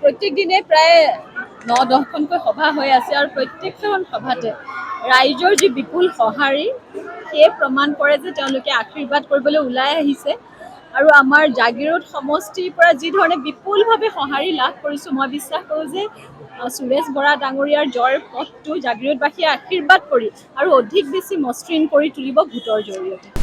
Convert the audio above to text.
প্ৰত্যেক দিনে প্ৰায় ৯-১০খনকৈ সভা হৈ আছে আৰু প্ৰত্যেকখন সভাতে ৰাইজৰ যি বিপুল সঁহাৰি সেয়ে প্ৰমাণ কৰে যে তেওঁলোকে আশীৰ্বাদ কৰিবলৈ ওলাই আহিছে আৰু আমাৰ জাগিৰোড সমষ্টিৰ পৰা যি ধৰণে বিপুলভাৱে সঁহাৰি লাভ কৰিছোঁ মই বিশ্বাস কৰোঁ যে সুৰেশ বৰা ডাঙৰীয়াৰ জয়ৰ পথটো জাগিৰোডবাসীয়ে আশীৰ্বাদ কৰি আৰু অধিক বেছি মসৃণ কৰি তুলিব ভোটৰ জৰিয়তে।